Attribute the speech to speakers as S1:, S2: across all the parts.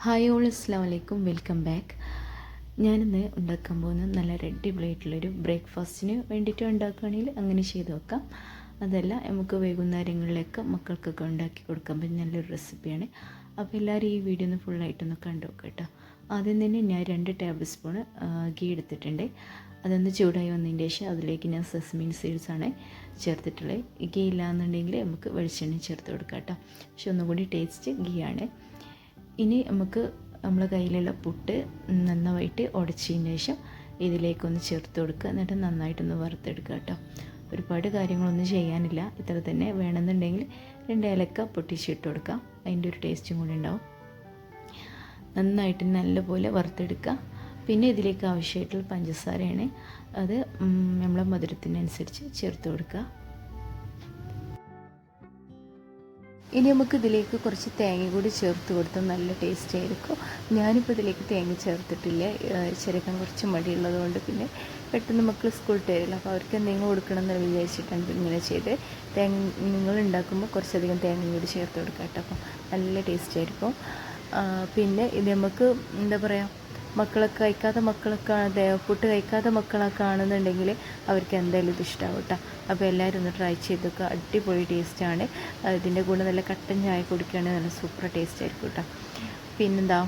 S1: Hi all, അസ്സലാമു അലൈക്കും, welcome back. ഞാനിന്ന് ഉണ്ടാക്കാൻ പോകുന്നത് നല്ല അടിപൊളിയായിട്ടുള്ളൊരു ബ്രേക്ക്ഫാസ്റ്റിന് വേണ്ടിയിട്ട് ഉണ്ടാക്കുകയാണെങ്കിൽ അങ്ങനെ ചെയ്ത് വെക്കാം. അതല്ല നമുക്ക് വൈകുന്നേരങ്ങളിലൊക്കെ മക്കൾക്കൊക്കെ ഉണ്ടാക്കി കൊടുക്കാൻ പറ്റുന്ന നല്ലൊരു റെസിപ്പിയാണ്. അപ്പോൾ എല്ലാവരും ഈ വീഡിയോ ഒന്ന് ഫുള്ളായിട്ടൊന്ന് കണ്ടു നോക്കാം കേട്ടോ. ആദ്യം തന്നെ ഞാൻ 2 ടേബിൾ സ്പൂൺ ഗീ എടുത്തിട്ടുണ്ട്. അതൊന്ന് ചൂടായി വന്നതിന് ശേഷം അതിലേക്ക് ഞാൻ സെസമിൻ സീഡ്സാണ് ചേർത്തിട്ടുള്ളത്. ഗീ ഇല്ലാന്നുണ്ടെങ്കിൽ നമുക്ക് വെളിച്ചെണ്ണ ചേർത്ത് കൊടുക്കാം കേട്ടോ. പക്ഷെ ഒന്നുകൂടി ടേസ്റ്റ് ഗീ ആണ്. ഇനി നമുക്ക് നമ്മളെ കയ്യിലുള്ള പുട്ട് നന്നായിട്ട് ഉടച്ചതിന് ശേഷം ഇതിലേക്കൊന്ന് ചേർത്ത് കൊടുക്കുക. എന്നിട്ട് നന്നായിട്ടൊന്ന് വറുത്തെടുക്കുക കേട്ടോ. ഒരുപാട് കാര്യങ്ങളൊന്നും ചെയ്യാനില്ല, ഇത്ര തന്നെ. വേണമെന്നുണ്ടെങ്കിൽ 2 ഏലക്ക പൊട്ടിച്ചിട്ട് കൊടുക്കാം, അതിൻ്റെ ഒരു ടേസ്റ്റും കൂടി ഉണ്ടാവും. നന്നായിട്ട് നല്ലപോലെ വറുത്തെടുക്കുക. പിന്നെ ഇതിലേക്ക് ആവശ്യമായിട്ടുള്ള പഞ്ചസാരയാണ്, അത് നമ്മളെ മധുരത്തിനനുസരിച്ച് ചേർത്ത് കൊടുക്കുക. ഇനി നമുക്ക് ഇതിലേക്ക് കുറച്ച് തേങ്ങ കൂടി ചേർത്ത് കൊടുത്താൽ നല്ല ടേസ്റ്റ് ആയിരിക്കും. ഞാനിപ്പോൾ ഇതിലേക്ക് തേങ്ങ ചേർത്തിട്ടില്ല, ചെറുക്കാൻ കുറച്ച് മടിയുള്ളത് കൊണ്ട്. പിന്നെ പെട്ടെന്ന് മക്കൾ സ്കൂളിൽ വരില്ല, അപ്പോൾ അവർക്ക് എന്തെങ്കിലും കൊടുക്കണം എന്ന് വിചാരിച്ചിട്ടാണ് ഇങ്ങനെ ചെയ്ത്. നിങ്ങൾ ഉണ്ടാക്കുമ്പോൾ കുറച്ചധികം തേങ്ങ കൂടി ചേർത്ത് കൊടുക്കാം കേട്ടോ. അപ്പോൾ നല്ല ടേസ്റ്റ് ആയിരിക്കും. പിന്നെ ഇത് നമുക്ക് എന്താ പറയുക, പുട്ട് കഴിക്കാത്ത മക്കളൊക്കെ ആണെന്നുണ്ടെങ്കിൽ അവർക്ക് എന്തായാലും ഇത് ഇഷ്ടമാവും കേട്ടോ. അപ്പോൾ എല്ലാവരും ഒന്ന് ട്രൈ ചെയ്ത് നോക്കുക, അടിപൊളി ടേസ്റ്റാണ്. ഇതിൻ്റെ കൂടെ നല്ല കട്ടൻ ചായ കുടിക്കുകയാണെങ്കിൽ നല്ല സൂപ്പർ ടേസ്റ്റ് ആയിരിക്കും കേട്ടോ. പിന്നെന്താ,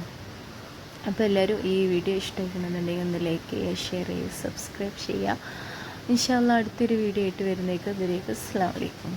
S1: അപ്പോൾ എല്ലാവരും ഈ വീഡിയോ ഇഷ്ടമായിട്ടുണ്ടെന്നുണ്ടെങ്കിൽ ഒന്ന് ലൈക്ക് ചെയ്യുക, ഷെയർ ചെയ്യുക, സബ്സ്ക്രൈബ് ചെയ്യുക. ഇൻഷാ അല്ലാഹ് അടുത്തൊരു വീഡിയോ ആയിട്ട് വരുന്നേക്ക്. അതിലേക്ക് അസ്സലാമു അലൈക്കും.